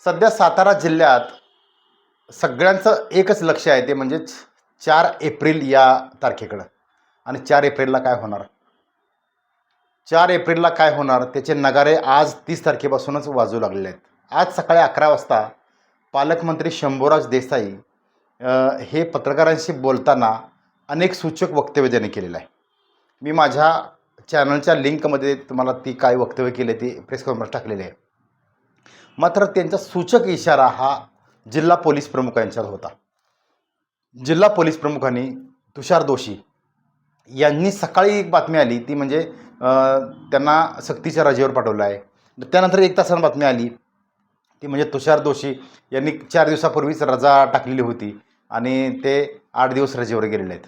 सध्या सातारा जिल्ह्यात सगळ्यांचं एकच लक्ष आहे, ते म्हणजे 4 एप्रिल या तारखेकडं. आणि 4 एप्रिलला काय होणार? 4 एप्रिलला काय होणार त्याचे नगारे आज 30 तारखेपासूनच वाजू लागलेले आहेत. आज सकाळी 11 वाजता पालकमंत्री शंभूराज देसाई हे पत्रकारांशी बोलताना अनेक सूचक वक्तव्य त्यांनी केलेलं आहे. मी माझ्या चॅनलच्या लिंकमध्ये तुम्हाला ती काय वक्तव्य केले ती प्रेस कॉन्फरन्स टाकलेली आहे. मात्र त्यांचा सूचक इशारा हा जिल्हा पोलीस प्रमुख यांच्यावर होता. जिल्हा पोलीस प्रमुखांनी तुषार दोशी यांनी सकाळी एक बातमी आली, ती म्हणजे त्यांना सक्तीच्या रजेवर पाठवलं आहे. त्यानंतर 1 तासानं बातमी आली, ती म्हणजे तुषार दोशी यांनी 4 दिवसापूर्वीच रजा टाकलेली होती आणि ते 8 दिवस रजेवर गेलेले आहेत.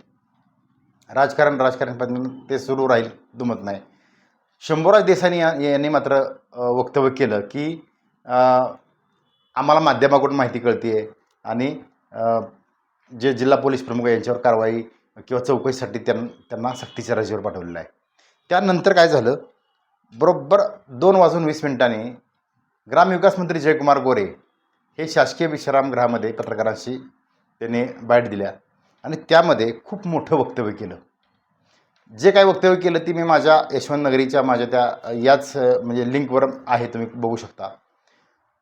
राजकारण ते सुरू राहील, दुमत नाही. शंभूराज देसाई यांनी मात्र वक्तव्य केलं की आम्हाला माध्यमाकडून माहिती कळते आहे आणि जे जिल्हा पोलीस प्रमुख यांच्यावर कारवाई किंवा चौकशीसाठी त्यांना सक्तीच्या रजेवर पाठवलेलं आहे. त्यानंतर काय झालं, बरोबर 2:20 ग्रामविकास मंत्री जयकुमार गोरे हे शासकीय विश्रामगृहामध्ये पत्रकारांशी त्यांनी बाईट दिल्या आणि त्यामध्ये खूप मोठं वक्तव्य केलं. जे काय वक्तव्य केलं ती मी माझ्या यशवंत नगरीच्या माझ्या त्या याच म्हणजे लिंकवर आहे, तुम्ही बघू शकता.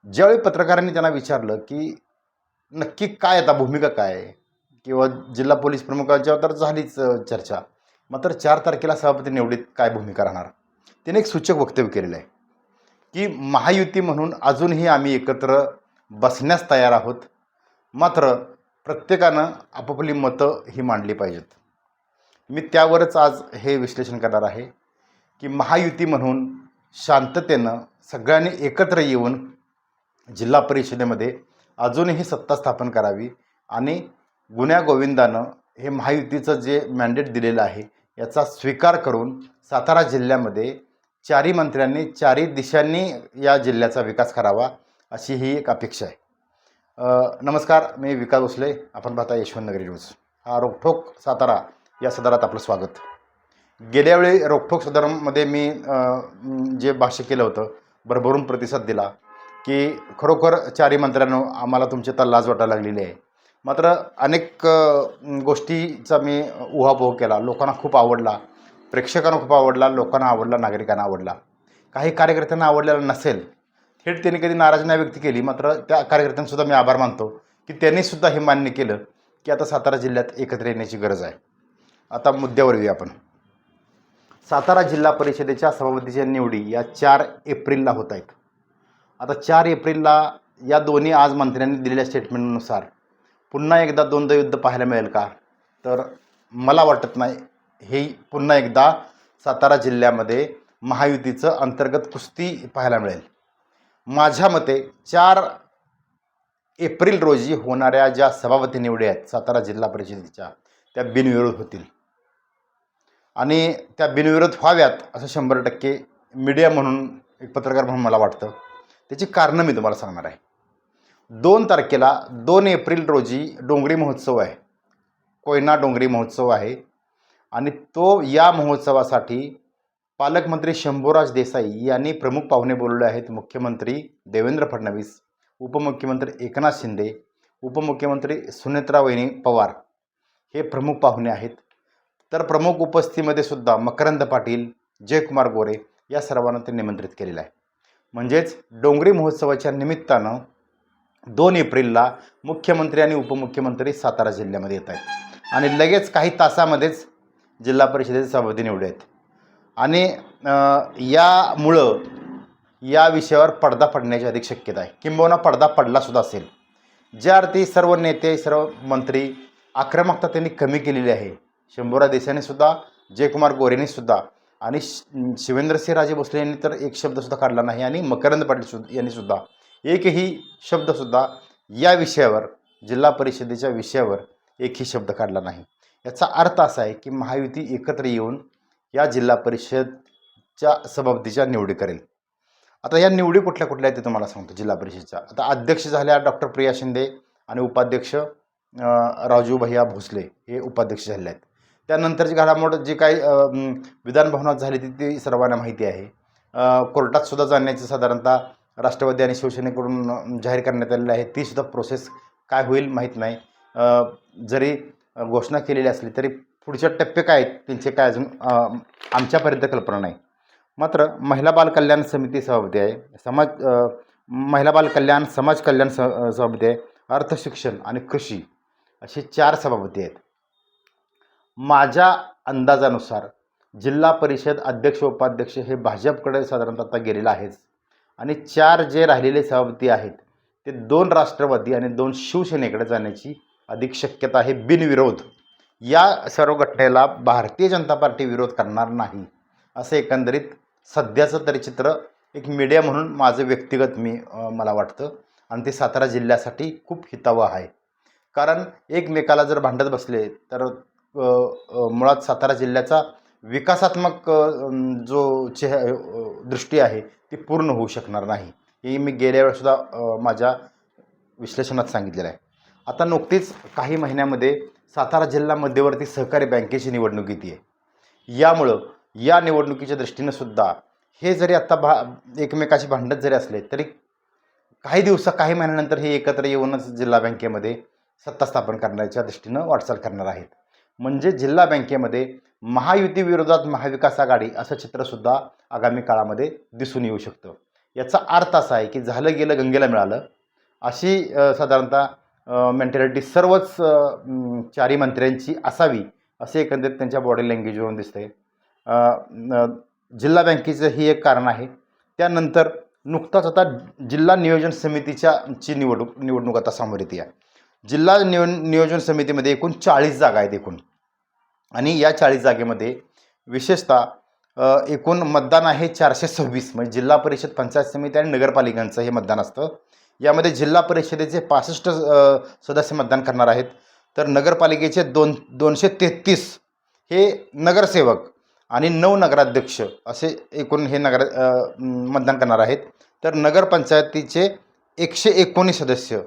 ज्यावेळी पत्रकारांनी त्यांना विचारलं की नक्की काय आता भूमिका काय आहे किंवा जिल्हा पोलीस प्रमुखांच्यावर तर झालीच चर्चा, मात्र 4 तारखेला सभापती निवडीत काय भूमिका राहणार, त्याने एक सूचक वक्तव्य केलेलं आहे की महायुती म्हणून अजूनही आम्ही एकत्र बसण्यास तयार आहोत, मात्र प्रत्येकानं आपापली मतं ही मांडली पाहिजेत. मी त्यावरच आज हे विश्लेषण करणार आहे की महायुती म्हणून शांततेनं सगळ्यांनी एकत्र येऊन जिल्हा परिषदेमध्ये अजूनही सत्ता स्थापन करावी आणि गुण्यागोविंदानं हे महायुतीचं जे मॅन्डेट दिलेलं आहे याचा स्वीकार करून सातारा जिल्ह्यामध्ये 4 मंत्र्यांनी 4 दिशांनी या जिल्ह्याचा विकास करावा, अशी ही एक अपेक्षा आहे. नमस्कार, मी विकास भोसले, आपण पाहता यशवंत नगरी न्यूज. हा रोकठोक सातारा या सदरात आपलं स्वागत. गेल्या वेळी रोकठोक सदरामध्ये मी जे भाष्य केलं होतं, भरभरून प्रतिसाद दिला की खरोखर 4 मंत्र्यांनो आम्हाला तुमची आता लाज वाटायला लागलेली आहे. मात्र अनेक गोष्टीचा मी उहापोह केला, लोकांना खूप आवडला, प्रेक्षकांना खूप आवडला, लोकांना आवडला, नागरिकांना आवडला. काही कार्यकर्त्यांना आवडलेला नसेल, थेट त्यांनी कधी नाराजी नाही व्यक्त केली, मात्र त्या कार्यकर्त्यांसुद्धा मी आभार मानतो की त्यांनीसुद्धा हे मान्य केलं की आता सातारा जिल्ह्यात एकत्र येण्याची गरज आहे. आता मुद्द्यावर येऊया आपण. सातारा जिल्हा परिषदेच्या सभापतीच्या निवडी या 4 एप्रिलला होत आहेत. आता 4 एप्रिलला या दोन्ही आज मंत्र्यांनी दिलेल्या स्टेटमेंटनुसार पुन्हा एकदा द्वंद्वयुद्ध पाहायला मिळेल का? तर मला वाटत नाही. हे पुन्हा एकदा सातारा जिल्ह्यामध्ये महायुतीचं अंतर्गत कुस्ती पाहायला मिळेल. माझ्या मते 4 एप्रिल रोजी होणाऱ्या ज्या सभापती निवडी आहेत सातारा जिल्हा परिषदेच्या, त्या बिनविरोध होतील आणि त्या बिनविरोध व्हाव्यात असं 100% मीडिया म्हणून, एक पत्रकार म्हणून मला वाटतं. त्याची कारणं मी तुम्हाला सांगणार आहे. 2 एप्रिल रोजी डोंगरी महोत्सव आहे, कोयना डोंगरी महोत्सव आहे आणि या महोत्सवासाठी पालकमंत्री शंभूराज देसाई यांनी प्रमुख पाहुणे बोलवले आहेत. मुख्यमंत्री देवेंद्र फडणवीस, उपमुख्यमंत्री एकनाथ शिंदे, उपमुख्यमंत्री सुनेत्रावहिनी पवार हे प्रमुख पाहुणे आहेत. तर प्रमुख उपस्थितीमध्ये सुद्धा मकरंद पाटील, जयकुमार गोरे या सर्वांना ते निमंत्रित केलेलं आहे. म्हणजेच डोंगरी महोत्सवाच्या निमित्तानं 2 एप्रिलला मुख्यमंत्री आणि उपमुख्यमंत्री सातारा जिल्ह्यामध्ये येत आहेत आणि लगेच काही तासामध्येच जिल्हा परिषदेचे सभापती निवडले आहेत. आणि यामुळं या विषयावर पडदा पडण्याची अधिक शक्यता आहे, किंबहुना पडदा पडलासुद्धा असेल. ज्या अर्थी सर्व नेते, सर्व मंत्री आक्रमकता त्यांनी कमी केलेली आहे. शंभूराज देसाईंनीसुद्धा, जयकुमार गोरेंनीसुद्धा आणि शिवेंद्रसिंहराजे भोसले यांनी तर एक शब्दसुद्धा काढला नाही आणि मकरंद पाटील यांनीसुद्धा एकही शब्दसुद्धा या विषयावर, जिल्हा परिषदेच्या विषयावर एकही शब्द काढला नाही. याचा अर्थ असा आहे की महायुती एकत्र येऊन या जिल्हा परिषदच्या सभापतीच्या निवडी करेल. आता या निवडी कुठल्या कुठल्या आहेत ते तुम्हाला सांगतो. जिल्हा परिषदच्या आता अध्यक्ष झाल्या डॉक्टर प्रिया शिंदे आणि उपाध्यक्ष राजू भैया भोसले हे उपाध्यक्ष झाले आहेत. त्यानंतरची घडामोड जी काही विधानभवनात झाली ती सर्वांना माहिती आहे. कोर्टातसुद्धा जाण्याची साधारणतः राष्ट्रवादी आणि शिवसेनेकडून जाहीर करण्यात आलेली आहे, तीसुद्धा प्रोसेस काय होईल माहीत नाही. जरी घोषणा केलेली असली तरी पुढचे टप्पे काय आहेत त्यांचे काय अजून आमच्यापर्यंत कल्पना नाही. मात्र महिला बाल कल्याण समिती सभापती आहे, महिला बाल कल्याण, समाज कल्याण सभापती आहे, अर्थ, शिक्षण आणि कृषी असे 4 सभापती आहेत. माझ्या अंदाजानुसार जिल्हा परिषद अध्यक्ष उपाध्यक्ष हे भाजपकडे साधारणतः आता गेलेलं आहेच, आणि 4 जे राहिलेले सभापती आहेत ते 2 राष्ट्रवादी आणि 2 शिवसेनेकडे जाण्याची अधिक शक्यता आहे, बिनविरोध. या सर्व घटनेला भारतीय जनता पार्टी विरोध करणार नाही असं एकंदरीत सध्याचं तरी चित्र एक मीडिया म्हणून माझं व्यक्तिगत मला वाटतं, आणि ते सातारा जिल्ह्यासाठी खूप हितावह आहे. कारण एकमेकाला जर भांडत बसले तर मुळात सातारा जिल्ह्याचा विकासात्मक जो दृष्टी आहे ती पूर्ण होऊ शकणार नाही. हे मी गेल्या वेळेसुद्धा माझ्या विश्लेषणात सांगितलेलं आहे. आता नुकतीच काही महिन्यामध्ये सातारा जिल्हा मध्यवर्ती सहकारी बँकेची निवडणूक येते आहे. यामुळं या निवडणुकीच्या दृष्टीनं सुद्धा हे जरी आत्ता एकमेकाशी भांडत जरी असले तरी काही महिन्यानंतर हे एकत्र येऊनच जिल्हा बँकेमध्ये सत्ता स्थापन करण्याच्या दृष्टीनं वाटचाल करणार आहेत. म्हणजे जिल्हा बँकेमध्ये महायुती विरोधात महाविकास आघाडी असं चित्रसुद्धा आगामी काळामध्ये दिसून येऊ शकतं. याचा अर्थ असा आहे की झालं गेलं गंगेला मिळालं अशी साधारणतः मेंटॅलिटी सर्वच 4ही मंत्र्यांची असावी असे एकंदरीत त्यांच्या बॉडी लँग्वेजवरून दिसतंय. जिल्हा बँकेचं ही एक कारण आहे. त्यानंतर नुकताच आता जिल्हा नियोजन समितीची निवडणूक आता समोर येते आहे. जिल्हा नियोजन समितीमध्ये एकूण 40 जागा आहेत एकूण, आणि या 40 जागेमध्ये विशेषतः एकूण मतदान आहे 426, म्हणजे जिल्हा परिषद, पंचायत समिती आणि नगरपालिकांचं हे मतदान असतं. यामध्ये जिल्हा परिषदेचे 65 सदस्य मतदान करणार आहेत, तर नगरपालिकेचे 233 हे नगरसेवक आणि 9 नगराध्यक्ष असे एकूण हे मतदान करणार आहेत. तर नगरपंचायतीचे 119 सदस्य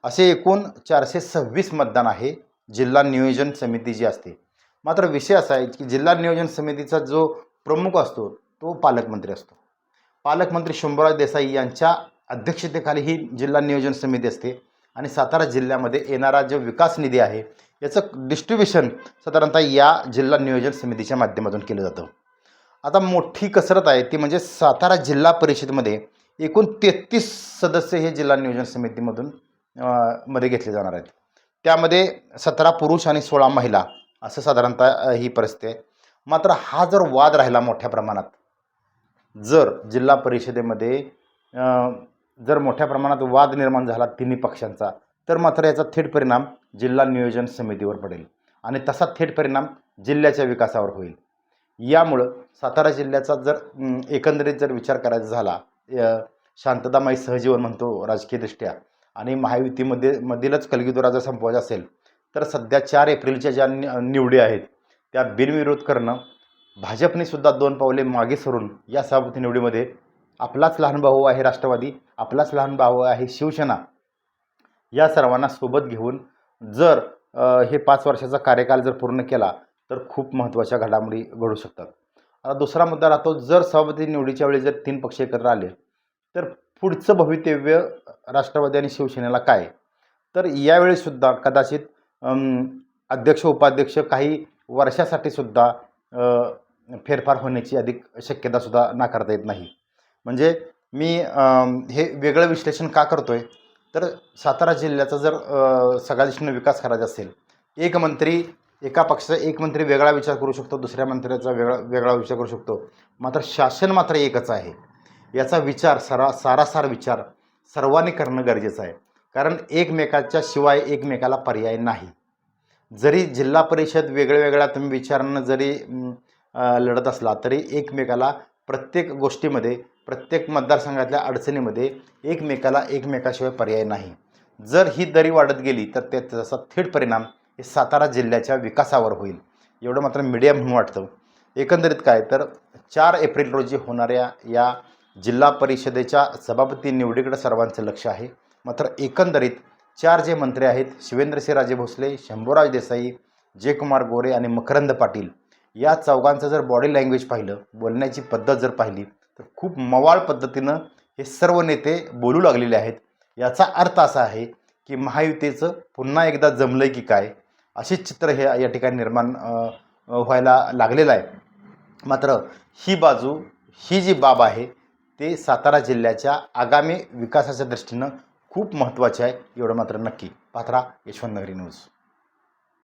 असे एकूण 426 मतदान आहे जिल्हा नियोजन समिती जी असते. मात्र विषय असा आहे की जिल्हा नियोजन समितीचा जो प्रमुख असतो तो पालकमंत्री असतो. पालकमंत्री शंभूराज देसाई यांच्या अध्यक्षतेखाली ही जिल्हा नियोजन समिती असते, आणि सातारा जिल्ह्यामध्ये येणारा जो विकास निधी आहे याचं डिस्ट्रीब्युशन साधारणतः या जिल्हा नियोजन समितीच्या माध्यमातून केलं जातं. आता मोठी कसरत आहे ती म्हणजे सातारा जिल्हा परिषदेमध्ये एकूण 33 सदस्य हे जिल्हा नियोजन समितीमधून मध्ये घेतले जाणार आहेत. त्यामध्ये 17 पुरुष आणि 16 महिला असं साधारणतः ही परिस्थिती आहे. मात्र हा जर वाद राहिला मोठ्या प्रमाणात, जर जिल्हा परिषदेमध्ये जर मोठ्या प्रमाणात वाद निर्माण झाला तिन्ही पक्षांचा, तर मात्र याचा थेट परिणाम जिल्हा नियोजन समितीवर पडेल आणि तसा थेट परिणाम जिल्ह्याच्या विकासावर होईल. यामुळं सातारा जिल्ह्याचा जर एकंदरीत जर विचार करायचा झाला, शांततामय सहजीवन म्हणतो राजकीयदृष्ट्या, आणि महायुतीमधीलच कलगीदुरा जर संपवायचा असेल तर सध्या 4 एप्रिलच्या ज्या निवडी आहेत त्या बिनविरोध करणं, भाजपने सुद्धा 2 पावले मागे सरून या सभापती निवडीमध्ये आपलाच लहान भाऊ आहे राष्ट्रवादी, आपलाच लहान भाऊ आहे शिवसेना, या सर्वांना सोबत घेऊन जर हे 5 वर्षाचा कार्यकाल जर पूर्ण केला तर खूप महत्त्वाच्या घडामोडी घडू शकतात. आता दुसरा मुद्दा राहतो, जर सभापती निवडीच्या वेळी जर 3 पक्ष एकत्र आले तर पुढचं भवितव्य राष्ट्रवादी आणि शिवसेनेला काय? तर यावेळीसुद्धा कदाचित अध्यक्ष उपाध्यक्ष काही वर्षासाठी सुद्धा फेरफार होण्याची अधिक शक्यतासुद्धा नाकारता येत नाही. म्हणजे मी हे वेगळं विश्लेषण का करतो आहे, तर सातारा जिल्ह्याचा जर सगळ्या दृष्टीनं विकास करायचा असेल, एका पक्षाचा एक मंत्री वेगळा विचार करू शकतो, दुसऱ्या मंत्र्याचा वेगळा विचार करू शकतो, मात्र शासन मात्र एकच आहे. याचा विचार सारासार विचार सर्वांनी करणं गरजेचं आहे. कारण एकमेकाच्या शिवाय एकमेकाला पर्याय नाही. जरी जिल्हा परिषद वेगळ्या तुम्ही विचारांना जरी लढत असला तरी एकमेकाला प्रत्येक गोष्टीमध्ये, प्रत्येक मतदारसंघातल्या अडचणीमध्ये एकमेकाशिवाय पर्याय नाही. जर ही दरी वाढत गेली तर त्याचा थेट परिणाम हे सातारा जिल्ह्याच्या विकासावर होईल, एवढं मात्र मीडिया म्हणून वाटतं. एकंदरीत काय तर 4 एप्रिल रोजी होणाऱ्या या जिल्हा परिषदेच्या सभापती निवडीकडे सर्वांचं लक्ष आहे. मात्र एकंदरीत 4 जे मंत्री आहेत, शिवेंद्रसिंहराजे भोसले, शंभूराज देसाई, जयकुमार गोरे आणि मकरंद पाटील, या चौघांचं जर बॉडी लँग्वेज पाहिलं, बोलण्याची पद्धत जर पाहिली तर खूप मवाळ पद्धतीनं हे सर्व नेते बोलू लागलेले आहेत. याचा अर्थ असा आहे की महायुतीचं पुन्हा एकदा जमलंय की काय, असेच चित्र हे या ठिकाणी निर्माण व्हायला लागलेलं आहे. मात्र ही जी बाब आहे ते सातारा जिल्ह्याच्या आगामी विकासाच्या दृष्टीनं खूप महत्त्वाचे आहे, एवढं मात्र नक्की. पाहत राहा यशवंत नगरी न्यूज.